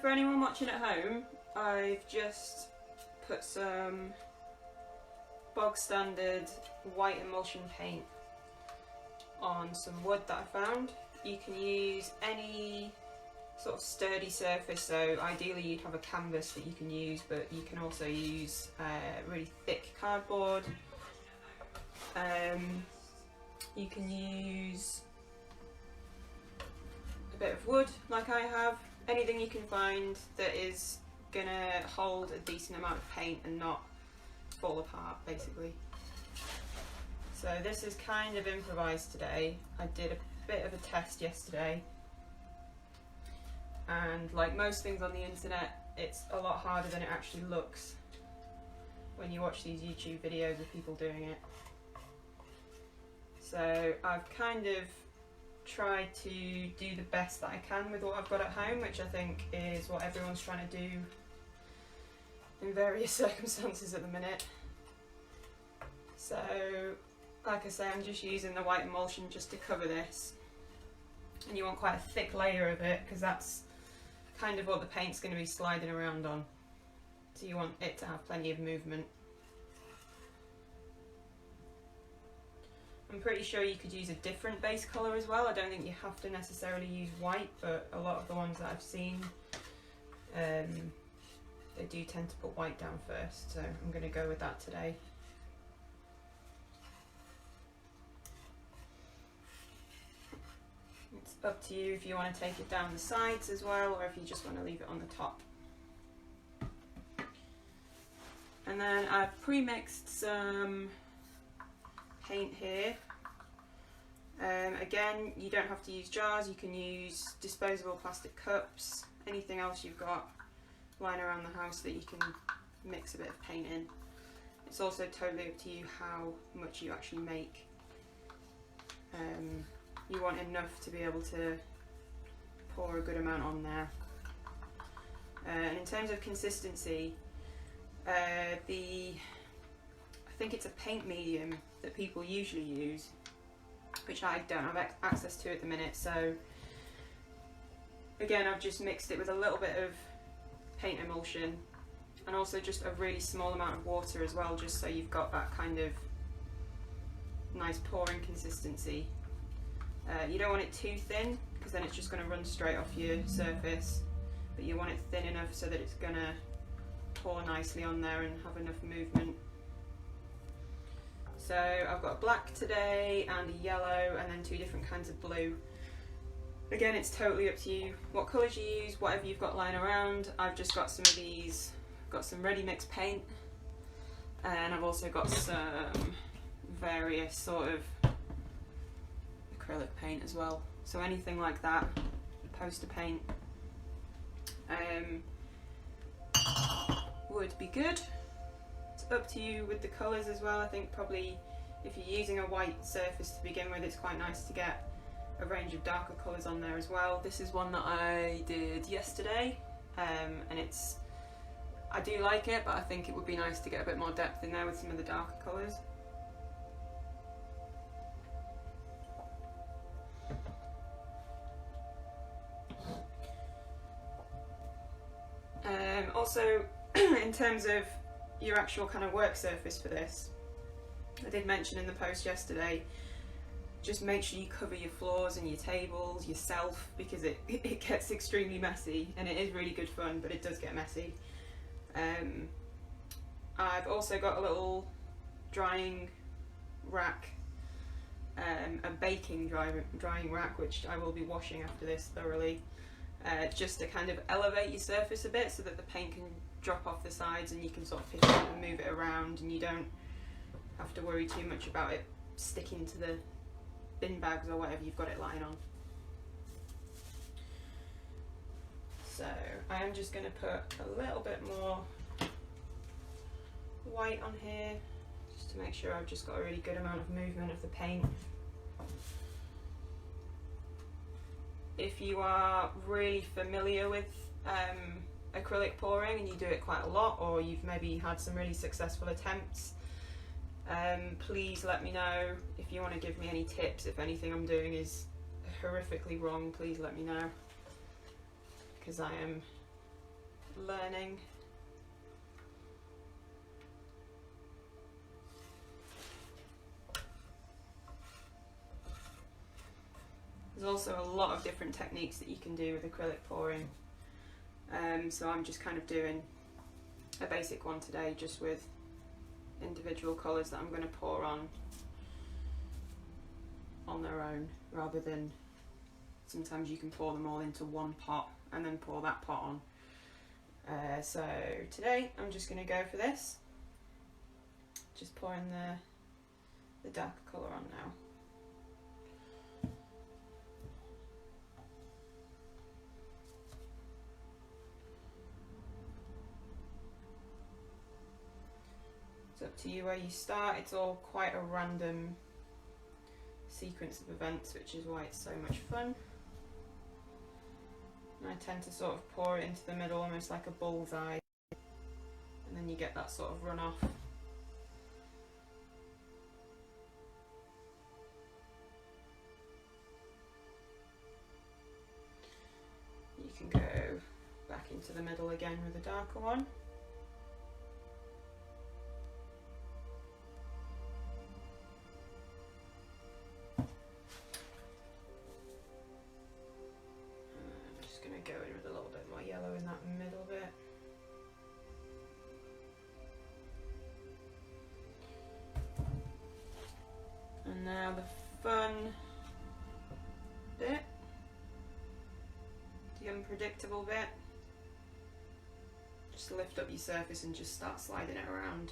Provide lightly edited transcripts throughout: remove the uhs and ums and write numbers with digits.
for anyone watching at home, I've just put some bog standard white emulsion paint on some wood that I found. You can use any sort of sturdy surface, so ideally you'd have a canvas that you can use, but you can also use really thick cardboard. You can use a bit of wood like I have, anything you can find that is gonna hold a decent amount of paint and not fall apart basically. So this is kind of improvised today. I did a bit of a test yesterday, and like most things on the internet, it's a lot harder than it actually looks when you watch these YouTube videos of people doing it. So I've kind of tried to do the best that I can with what I've got at home, which I think is what everyone's trying to do in various circumstances at the minute. So like I say, I'm just using the white emulsion just to cover this, and you want quite a thick layer of it because that's kind of what the paint's going to be sliding around on, so you want it to have plenty of movement. I'm pretty sure you could use a different base colour as well. I don't think you have to necessarily use white, but a lot of the ones that I've seen, they do tend to put white down first, so I'm going to go with that today. It's up to you if you want to take it down the sides as well, or if you just want to leave it on the top. And then I've pre-mixed some paint here. Again, you don't have to use jars, you can use disposable plastic cups, anything else you've got lying around the house that you can mix a bit of paint in. It's also totally up to you how much you actually make. You want enough to be able to pour a good amount on there. And in terms of consistency, I think it's a paint medium that people usually use, which I don't have access to at the minute, so again I've just mixed it with a little bit of paint emulsion and also just a really small amount of water as well, just so you've got that kind of nice pouring consistency. You don't want it too thin because then it's just going to run straight off your surface, but you want it thin enough so that it's going to pour nicely on there and have enough movement. So I've got black today and a yellow and then two different kinds of blue. Again, it's totally up to you what colours you use, whatever you've got lying around. I've just got some of these, got some ready mix paint, and I've also got some various sort of acrylic paint as well. So anything like that, poster paint, would be good. It's up to you with the colours as well. I think probably if you're using a white surface to begin with, it's quite nice to get a range of darker colours on there as well. This is one that I did yesterday, and I do like it, but I think it would be nice to get a bit more depth in there with some of the darker colours. Also, in terms of your actual kind of work surface for this, I did mention in the post yesterday, just make sure you cover your floors and your tables yourself, because it gets extremely messy, and it is really good fun, but it does get messy. I've also got a little drying rack, a baking drying rack, which I will be washing after this thoroughly, just to kind of elevate your surface a bit so that the paint can drop off the sides and you can sort of pick it up and move it around, and you don't have to worry too much about it sticking to the bin bags or whatever you've got it lying on. So I am just going to put a little bit more white on here just to make sure I've just got a really good amount of movement of the paint. If you are really familiar with acrylic pouring and you do it quite a lot, or you've maybe had some really successful attempts, please let me know. If you want to give me any tips, if anything I'm doing is horrifically wrong, please let me know, because I am learning. There's also a lot of different techniques that you can do with acrylic pouring. So I'm just kind of doing a basic one today, just with individual colours that I'm going to pour on their own, rather than sometimes you can pour them all into one pot and then pour that pot on. So today I'm just going to go for this, just pouring the darker colour on now. It's up to you where you start. It's all quite a random sequence of events, which is why it's so much fun. And I tend to sort of pour it into the middle, almost like a bullseye, and then you get that sort of runoff. You can go back into the middle again with a darker one. Go in with a little bit more yellow in that middle bit. And now the fun bit, the unpredictable bit. Just lift up your surface and just start sliding it around.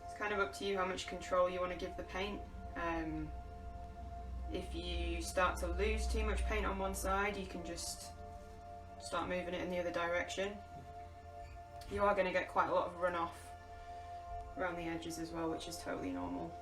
It's kind of up to you how much control you want to give the paint. If you start to lose too much paint on one side, you can just start moving it in the other direction. You are going to get quite a lot of runoff around the edges as well, which is totally normal.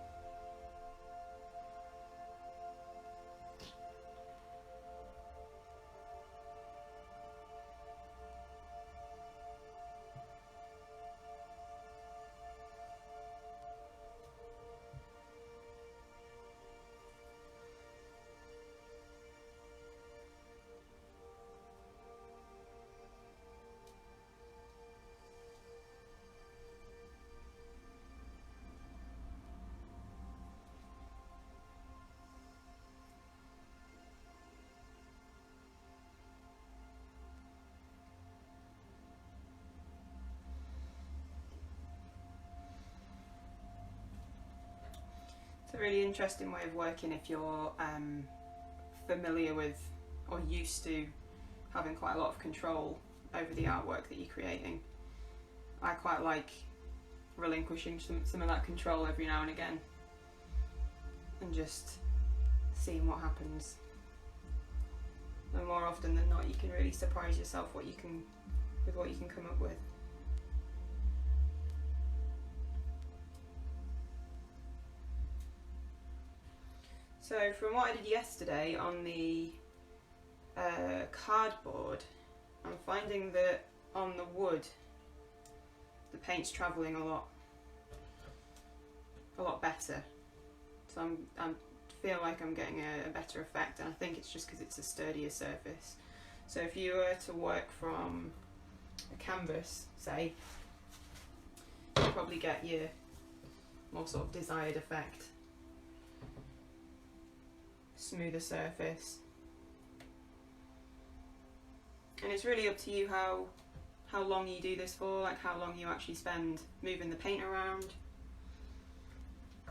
It's a really interesting way of working if you're familiar with or used to having quite a lot of control over the artwork that you're creating. I quite like relinquishing some of that control every now and again and just seeing what happens. And more often than not, you can really surprise yourself with what you can come up with. So from what I did yesterday on the cardboard, I'm finding that on the wood the paint's travelling a lot better. So I feel like I'm getting a better effect, and I think it's just because it's a sturdier surface. So if you were to work from a canvas, say, you'll probably get your more sort of desired effect. Smoother surface, and it's really up to you how long you do this for, like how long you actually spend moving the paint around.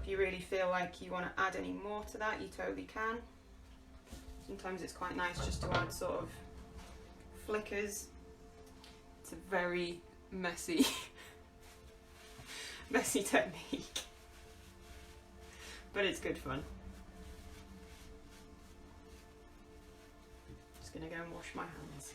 If you really feel like you want to add any more to that, you totally can. Sometimes it's quite nice just to add sort of flickers. It's a very messy technique, but it's good fun. Gonna go and wash my hands.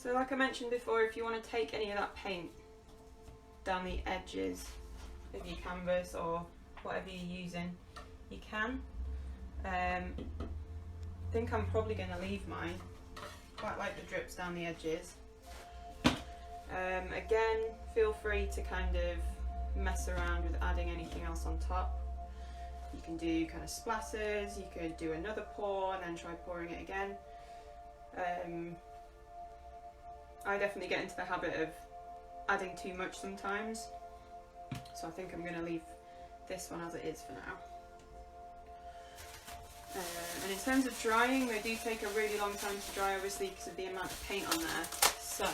So like I mentioned before, if you want to take any of that paint down the edges of your canvas or whatever you're using, you can. I think I'm probably going to leave mine. Quite like the drips down the edges. Again, feel free to kind of mess around with adding anything else on top. You can do kind of splatters, you could do another pour and then try pouring it again. I definitely get into the habit of adding too much sometimes, so I think I'm going to leave this one as it is for now. And in terms of drying, they do take a really long time to dry, obviously because of the amount of paint on there. So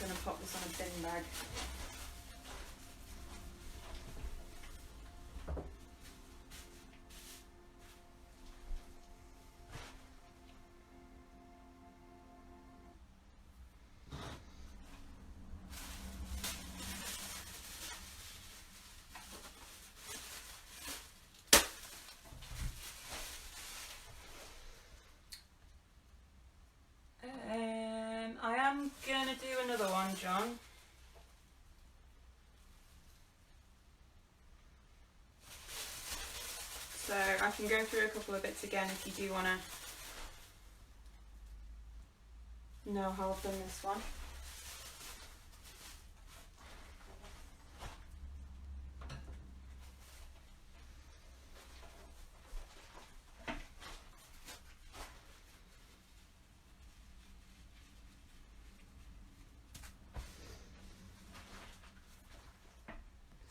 I'm going to pop this on a bin bag. I am going to do another one, John. So I can go through a couple of bits again if you do want to know how I've done this one.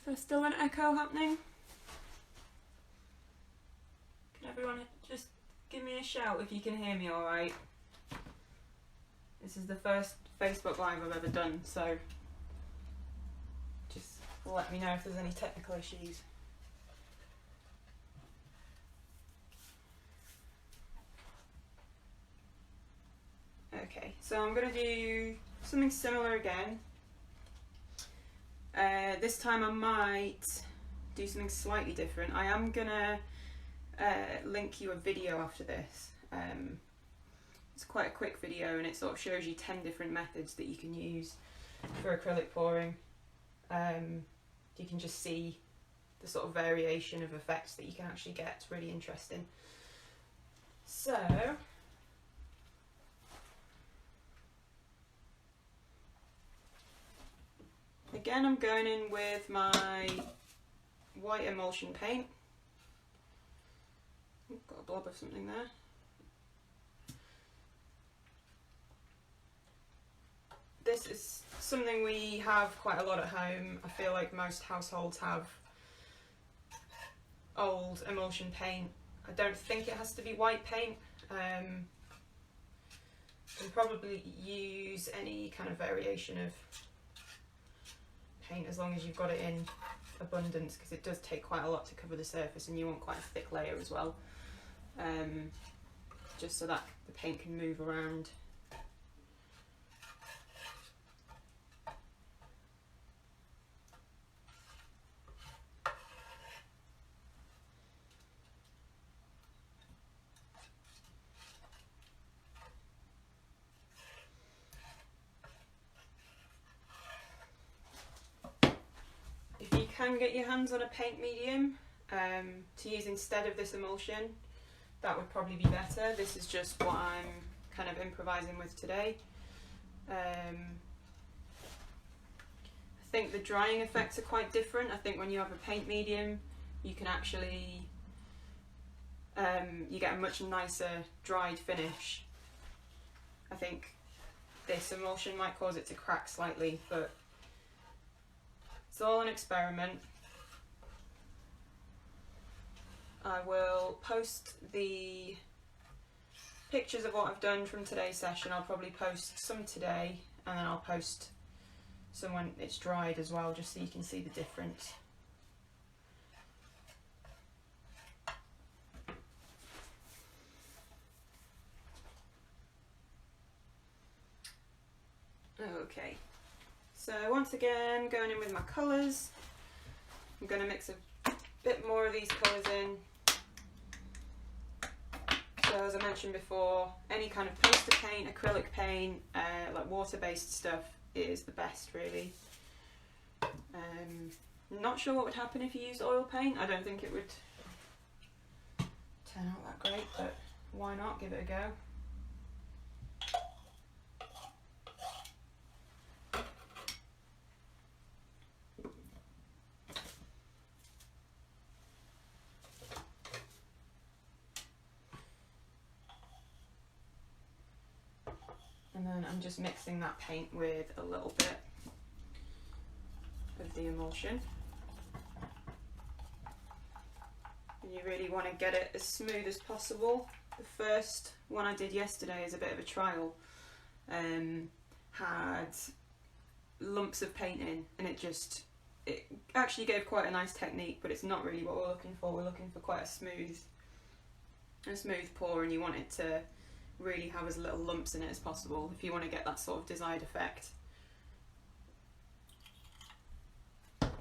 Is there still an echo happening? Can everyone just give me a shout if you can hear me alright? This is the first Facebook Live I've ever done, so just let me know if there's any technical issues. Okay, so I'm going to do something similar again. This time I might do something slightly different. I am going to link you a video after this. It's quite a quick video and it sort of shows you 10 different methods that you can use for acrylic pouring. You can just see the sort of variation of effects that you can actually get. It's really interesting. So again, I'm going in with my white emulsion paint. Got a blob of something there. This is something we have quite a lot at home. I feel like most households have old emulsion paint. I don't think it has to be white paint. You can probably use any kind of variation of paint as long as you've got it in abundance, because it does take quite a lot to cover the surface and you want quite a thick layer as well, just so that the paint can move around. Can get your hands on a paint medium to use instead of this emulsion, that would probably be better. This is just what I'm kind of improvising with today. I think the drying effects are quite different. I think when you have a paint medium, you can actually you get a much nicer dried finish. I think this emulsion might cause it to crack slightly, but it's all an experiment. I will post the pictures of what I've done from today's session. I'll probably post some today and then I'll post some when it's dried as well, just so you can see the difference. once again, going in with my colours. I'm going to mix a bit more of these colours in. So as I mentioned before, any kind of poster paint, acrylic paint, like water-based stuff is the best really. Not sure what would happen if you used oil paint. I don't think it would turn out that great, but why not give it a go? And then I'm just mixing that paint with a little bit of the emulsion. And you really want to get it as smooth as possible. The first one I did yesterday is a bit of a trial. Had lumps of paint in, and it actually gave quite a nice technique, but it's not really what we're looking for. We're looking for quite a smooth pour, and you want it to really have as little lumps in it as possible if you want to get that sort of desired effect. And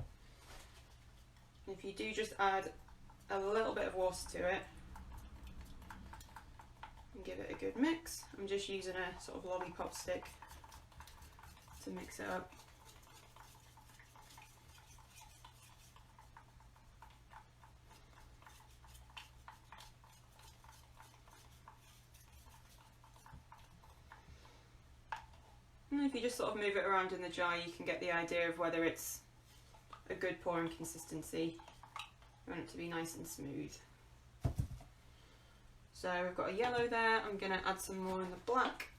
if you do just add a little bit of water to it and give it a good mix, I'm just using a sort of lollipop stick to mix it up. And if you just sort of move it around in the jar, you can get the idea of whether it's a good pouring consistency. You want it to be nice and smooth. So we've got a yellow there. I'm going to add some more in the black.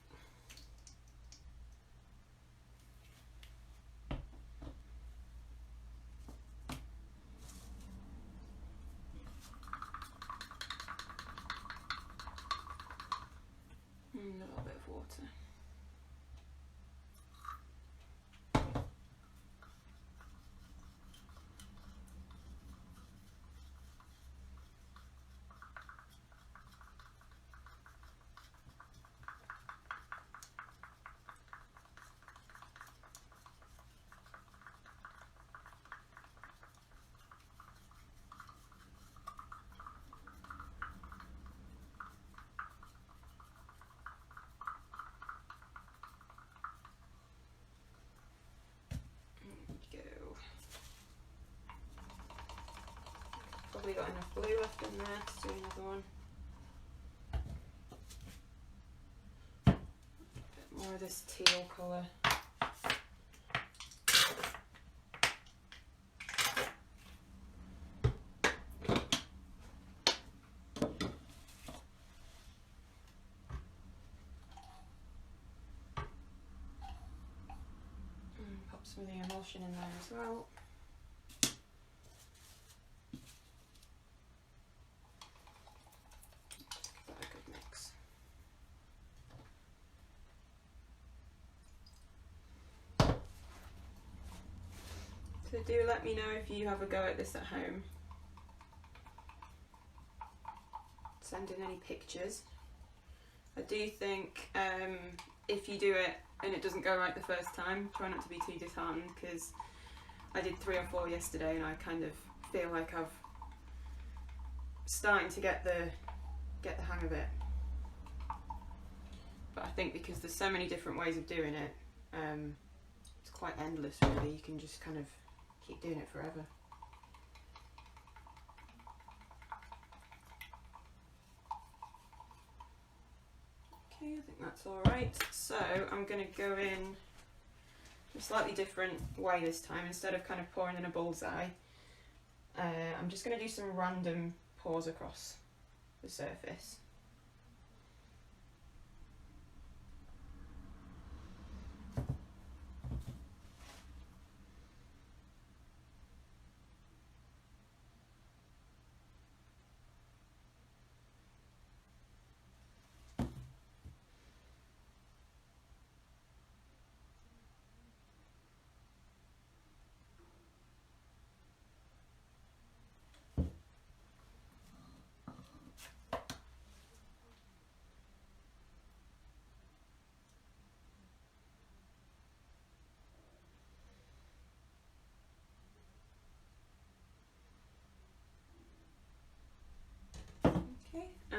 And a little bit of water. Probably got enough blue left in there to do another one. A bit more of this teal colour. And pop some of the emulsion in there as well. So do let me know if you have a go at this at home. Send in any pictures. I do think if you do it and it doesn't go right the first time, try not to be too disheartened, because I did 3 or 4 yesterday and I kind of feel like I've starting to get the hang of it. But I think because there's so many different ways of doing it, it's quite endless really. You can just kind of keep doing it forever. Okay, I think that's all right. So I'm going to go in a slightly different way this time. Instead of kind of pouring in a bullseye, I'm just going to do some random pours across the surface.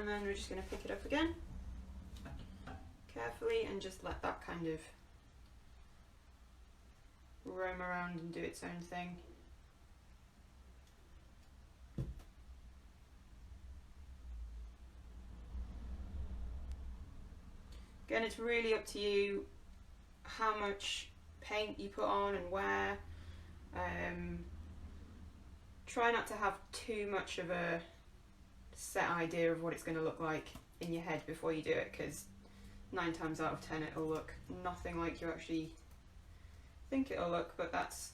and then we're just going to pick it up again carefully and just let that kind of roam around and do its own thing. Again, it's really up to you how much paint you put on and where. Try not to have too much of a set idea of what it's going to look like in your head before you do it, because 9 times out of 10 it'll look nothing like you actually think it'll look, but that's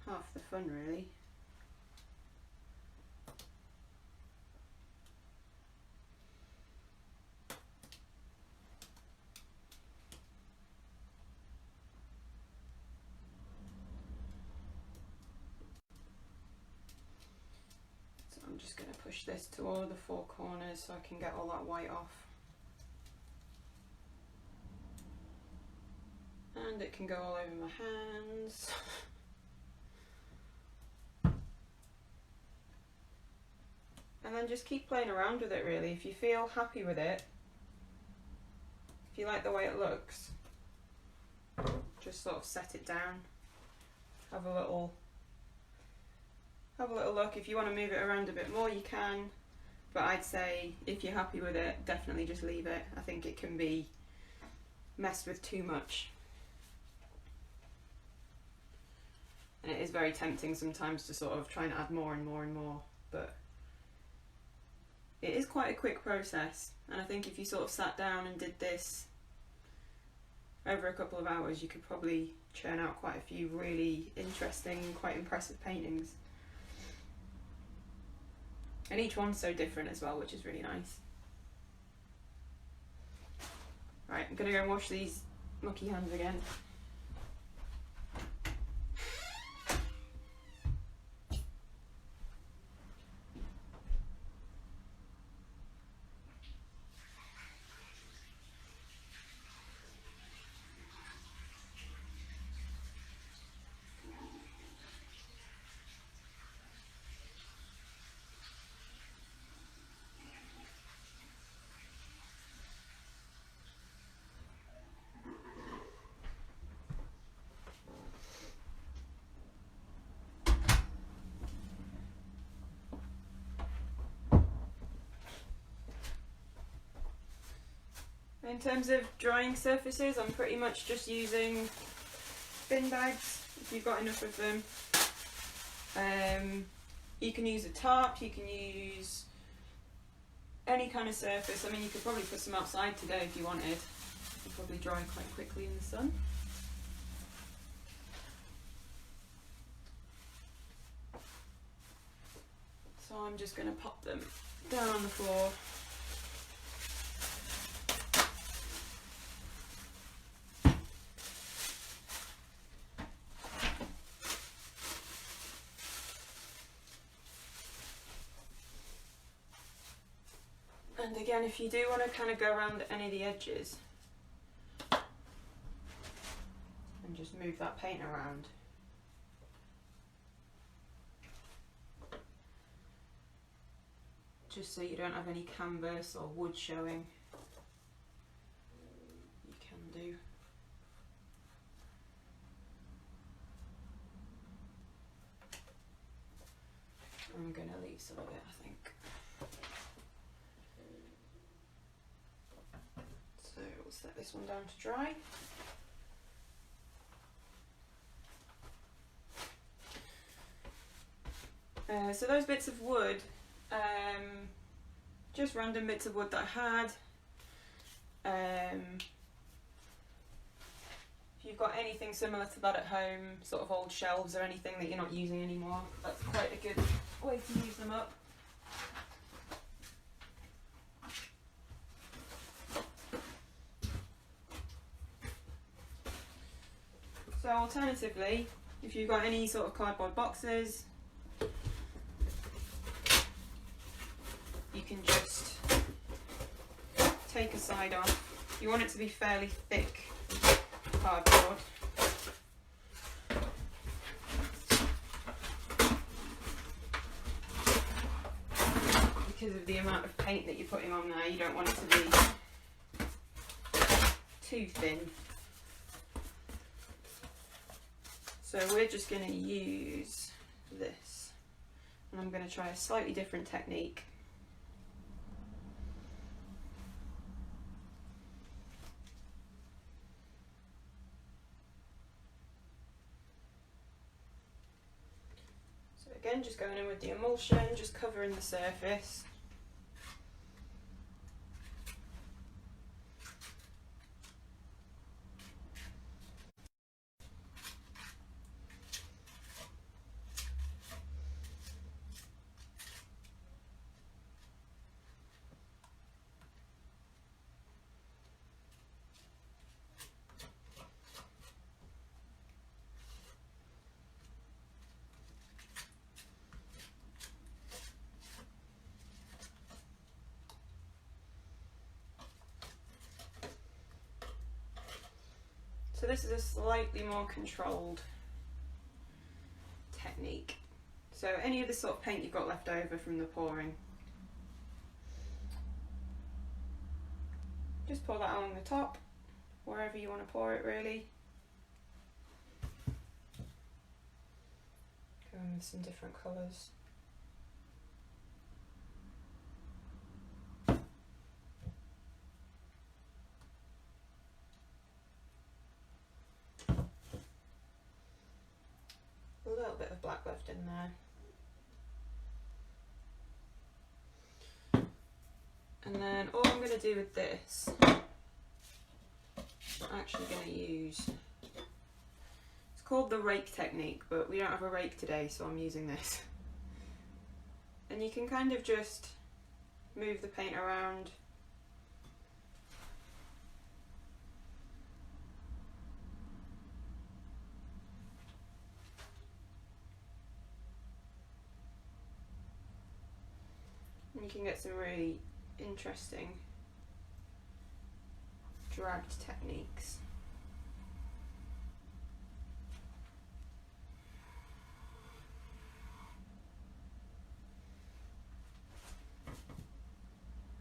half the fun really. I'm just going to push this to all of the 4 corners so I can get all that white off. And it can go all over my hands. And then just keep playing around with it really. If you feel happy with it, if you like the way it looks, just sort of set it down. Have a little look. If you want to move it around a bit more, you can, but I'd say if you're happy with it, definitely just leave it. I think it can be messed with too much, and it is very tempting sometimes to sort of try and add more and more and more, but it is quite a quick process, and I think if you sort of sat down and did this over a couple of hours, you could probably churn out quite a few really interesting, quite impressive paintings. And each one's so different as well, which is really nice. Right, I'm going to go and wash these mucky hands again. In terms of drying surfaces, I'm pretty much just using bin bags, if you've got enough of them. You can use a tarp, you can use any kind of surface. I mean, you could probably put some outside today if you wanted. It'll probably dry quite quickly in the sun. So I'm just going to pop them down on the floor. And again, if you do want to kind of go around any of the edges and just move that paint around, just so you don't have any canvas or wood showing, you can do. I'm going to leave some of it, I think. So we'll set this one down to dry. So those bits of wood, just random bits of wood that I had. If you've got anything similar to that at home, sort of old shelves or anything that you're not using anymore, that's quite a good way to use them up. So alternatively, if you've got any sort of cardboard boxes, you can just take a side off. You want it to be fairly thick cardboard. You because of the amount of paint that you're putting on there. You don't want it to be too thin. So we're just going to use this, and I'm going to try a slightly different technique. So again, just going in with the emulsion, just covering the surface. So this is a slightly more controlled technique. So any of the sort of paint you've got left over from the pouring, just pour that along the top, wherever you want to pour it really. Go in with some different colours. A little bit of black left in there. And then all I'm going to do with this, I'm actually going to use, it's called the rake technique, but we don't have a rake today, so I'm using this. And you can kind of just move the paint around. And you can get some really interesting dragged techniques.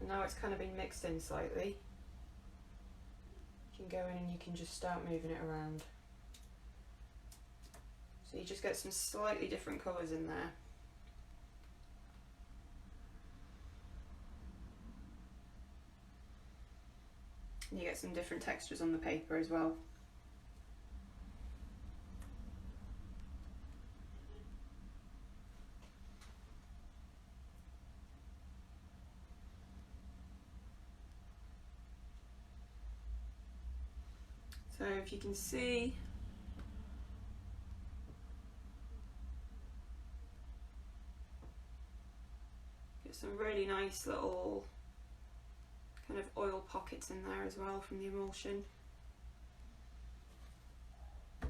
And now it's kind of been mixed in slightly. You can go in and you can just start moving it around. So you just get some slightly different colours in there. And you get some different textures on the paper as well. So if you can see, get some really nice little kind of oil pockets in there as well from the emulsion. If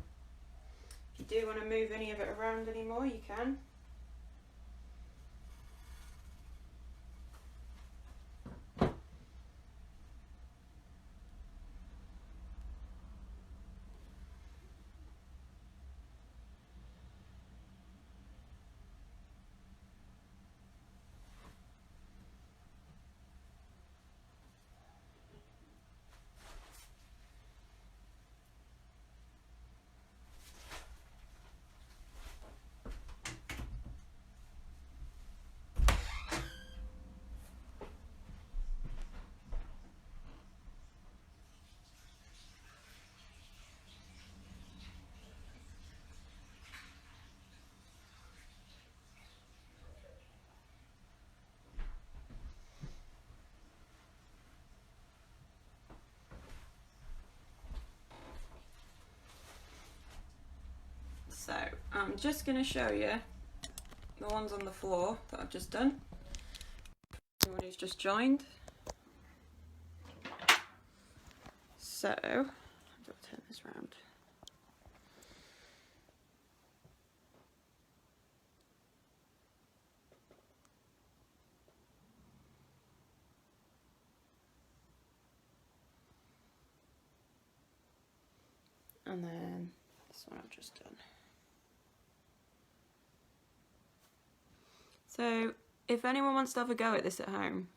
you do want to move any of it around anymore, you can. So I'm just going to show you the ones on the floor that I've just done. Anyone who's just joined. So I've got to turn this round. And then this one I've just done. So If anyone wants to have a go at this at home,